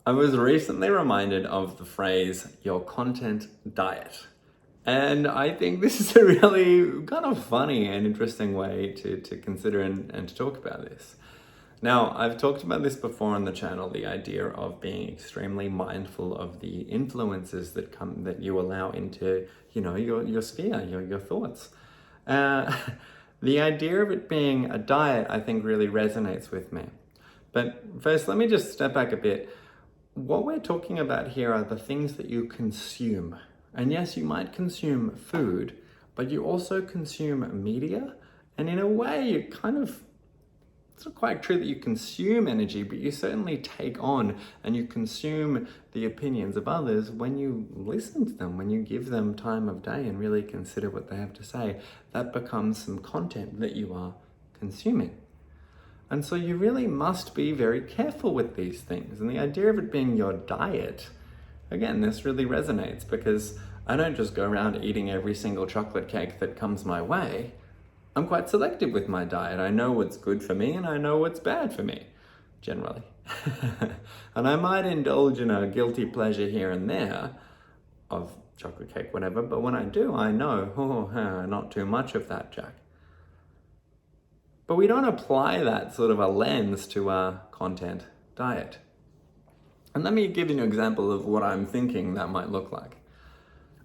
I was recently reminded of the phrase, your content diet. And I think this is a really kind of funny and interesting way to consider and to talk about this. Now, I've talked about this before on the channel, the idea of being extremely mindful of the influences that you allow into, your sphere, your thoughts. Uh, the idea of it being a diet, I think, really resonates with me. But first, let me just step back a bit. What we're talking about here are the things that you consume. And yes, you might consume food, but you also consume media. And in a way, it's not quite true that you consume energy, but you certainly take on and you consume the opinions of others when you listen to them, when you give them time of day and really consider what they have to say. That becomes some content that you are consuming. And so you really must be very careful with these things. And the idea of it being your diet, again, this really resonates because I don't just go around eating every single chocolate cake that comes my way. I'm quite selective with my diet. I know what's good for me and I know what's bad for me, generally. And I might indulge in a guilty pleasure here and there of chocolate cake, whatever, but when I do, I know, not too much of that, Jack. But we don't apply that sort of a lens to our content diet. And let me give you an example of what I'm thinking that might look like.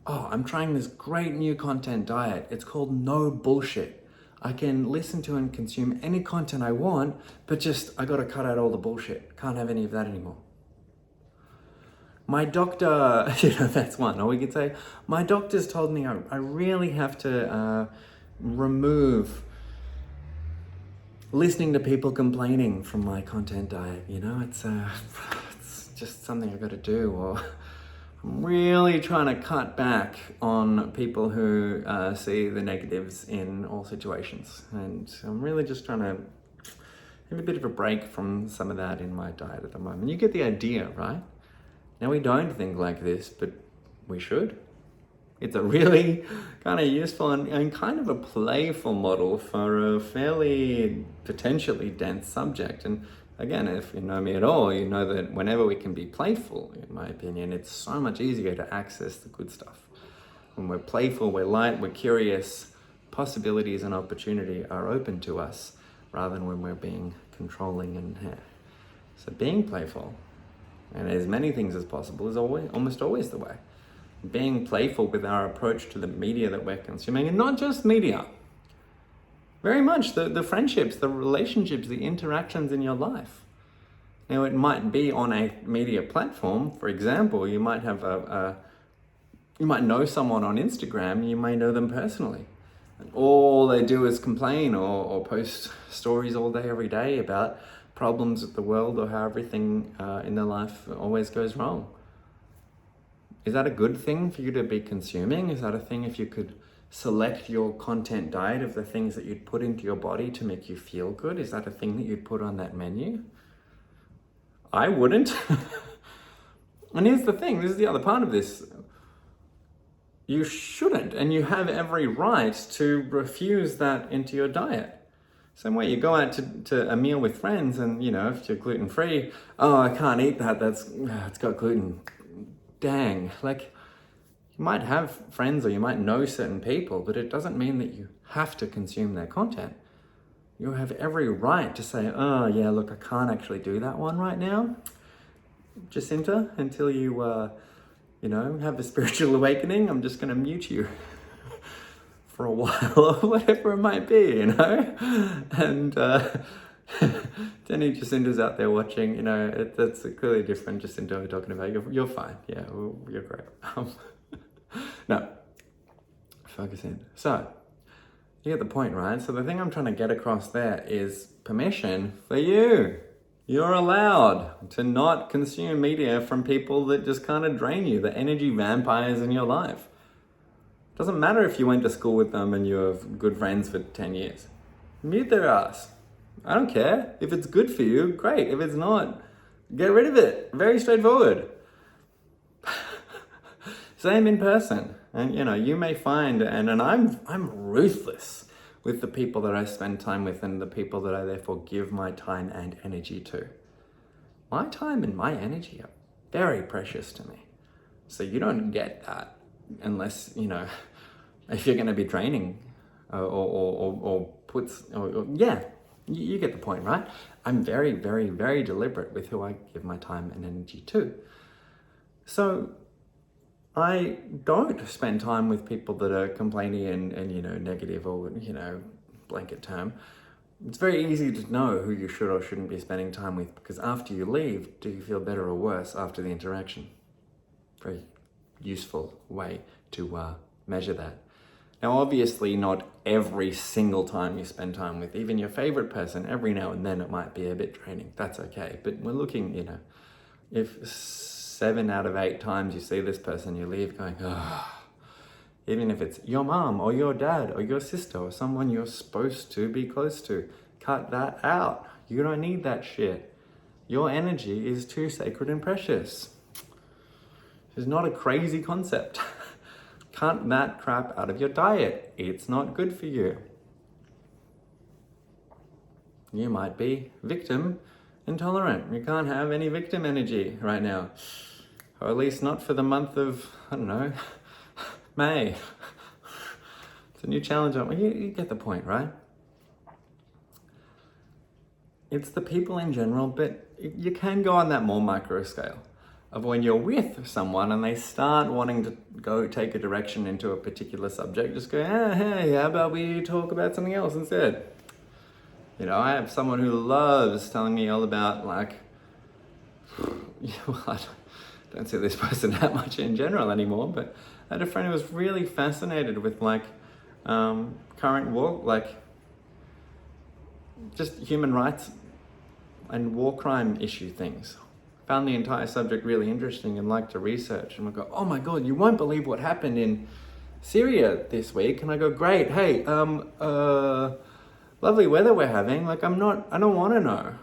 Oh, I'm trying this great new content diet. It's called no bullshit. I can listen to and consume any content I want, but I gotta cut out all the bullshit. Can't have any of that anymore. My doctor, that's one. Or we could say, my doctor's told me I really have to remove listening to people complaining from my content diet. It's just something I got to do. Or I'm really trying to cut back on people who see the negatives in all situations. And I'm really just trying to have a bit of a break from some of that in my diet at the moment. You get the idea, right? Now, we don't think like this, but we should. It's a really kind of useful and kind of a playful model for a fairly potentially dense subject. And again, if you know me at all, you know that whenever we can be playful, in my opinion, it's so much easier to access the good stuff. When we're playful, we're light, we're curious, possibilities and opportunity are open to us rather than when we're being controlling and so being playful and as many things as possible is almost always the way. Being playful with our approach to the media that we're consuming, and not just media. Very much the friendships, the relationships, the interactions in your life. Now, it might be on a media platform. For example, you might have you might know someone on Instagram, you may know them personally. And all they do is complain or post stories all day, every day about problems with the world or how everything in their life always goes wrong. Is that a good thing for you to be consuming? Is that a thing if you could select your content diet of the things that you'd put into your body to make you feel good? Is that a thing that you'd put on that menu? I wouldn't. And here's the thing, this is the other part of this. You shouldn't, and you have every right to refuse that into your diet. Same way you go out to a meal with friends and, if you're gluten-free, I can't eat that, it's got gluten. Dang, you might have friends or you might know certain people, but it doesn't mean that you have to consume their content. You have every right to say, look, I can't actually do that one right now, Jacinta, until you, have a spiritual awakening. I'm just going to mute you for a while or whatever it might be, And Jenny Jacinta's out there watching, that's clearly different Jacinta we're talking about. You're fine. Yeah, you're great. No, focus in. So, you get the point, right? So the thing I'm trying to get across there is permission for you. You're allowed to not consume media from people that just kind of drain you, the energy vampires in your life. Doesn't matter if you went to school with them and you have good friends for 10 years. Mute their ass. I don't care. If it's good for you, great. If it's not, get rid of it. Very straightforward. Same in person. And you may find, and I'm ruthless with the people that I spend time with and the people that I therefore give my time and energy to. My time and my energy are very precious to me. So you don't get that unless, if you're going to be draining yeah, you get the point, right? I'm very, very, very deliberate with who I give my time and energy to. So I don't spend time with people that are complaining and negative or, blanket term. It's very easy to know who you should or shouldn't be spending time with, because after you leave, do you feel better or worse after the interaction? Very useful way to measure that. Now, obviously, not every single time you spend time with even your favorite person, every now and then it might be a bit draining. That's okay. But we're looking, if 7 out of 8 times you see this person, you leave going, even if it's your mom or your dad or your sister or someone you're supposed to be close to, cut that out. You don't need that shit. Your energy is too sacred and precious. It's not a crazy concept. Cut that crap out of your diet. It's not good for you. You might be victim intolerant. You can't have any victim energy right now. Or at least not for the month of, May. It's a new challenge. You get the point, right? It's the people in general, but you can go on that more micro scale of when you're with someone and they start wanting to go take a direction into a particular subject, just go, hey, how about we talk about something else instead? I have someone who loves telling me all about I don't see this person that much in general anymore, but I had a friend who was really fascinated with current war, just human rights and war crime issue things. Found the entire subject really interesting and liked to research, and we go, oh my God, you won't believe what happened in Syria this week. And I go, great, hey, lovely weather we're having. I don't want to know.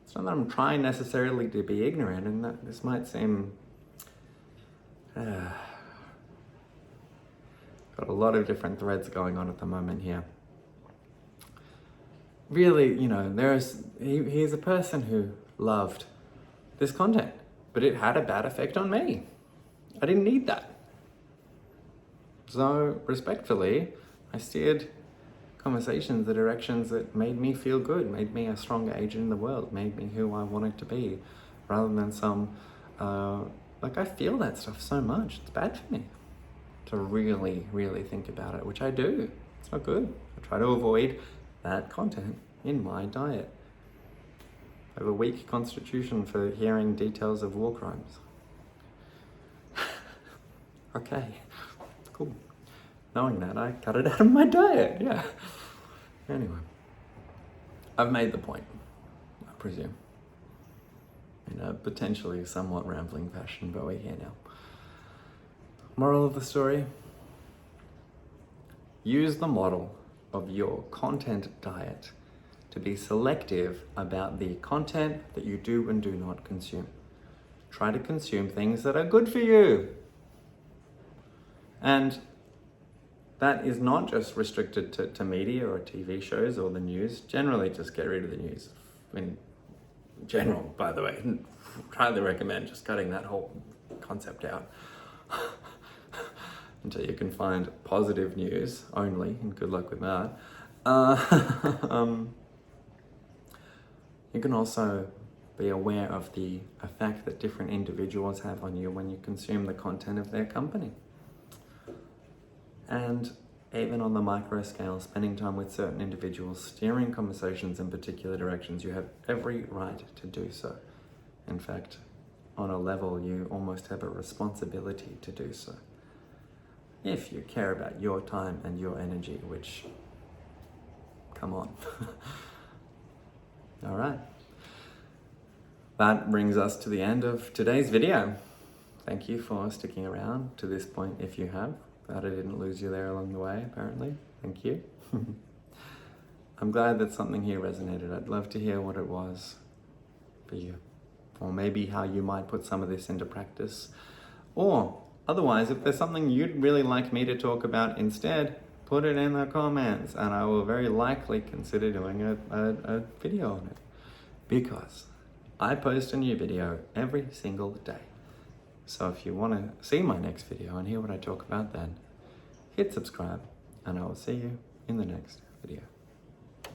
It's not that I'm trying necessarily to be ignorant, and that this might seem, got a lot of different threads going on at the moment here. Really, he's a person who loved this content, but it had a bad effect on me. I didn't need that. So respectfully, I steered conversations, the directions that made me feel good, made me a stronger agent in the world, made me who I wanted to be, rather than I feel that stuff so much. It's bad for me to really, really think about it, which I do. It's not good. I try to avoid that content in my diet. I have a weak constitution for hearing details of war crimes. Okay, cool. Knowing that, I cut it out of my diet, yeah. Anyway, I've made the point, I presume. In a potentially somewhat rambling fashion, but we're here now. Moral of the story: use the model of your content diet to be selective about the content that you do and do not consume. Try to consume things that are good for you. And that is not just restricted to media or TV shows or the news. Generally, just get rid of the news. In general, by the way, highly recommend just cutting that whole concept out until you can find positive news only, and good luck with that. You can also be aware of the effect that different individuals have on you when you consume the content of their company. And even on the micro scale, spending time with certain individuals, steering conversations in particular directions, you have every right to do so. In fact, on a level, you almost have a responsibility to do so, if you care about your time and your energy, which, come on. All right. That brings us to the end of today's video. Thank you for sticking around to this point if you have. Glad I didn't lose you there along the way, apparently. Thank you. I'm glad that something here resonated. I'd love to hear what it was for you, or maybe how you might put some of this into practice. Or otherwise, if there's something you'd really like me to talk about instead, put it in the comments and I will very likely consider doing a video on it. Because I post a new video every single day. So if you want to see my next video and hear what I talk about then, hit subscribe, and I will see you in the next video.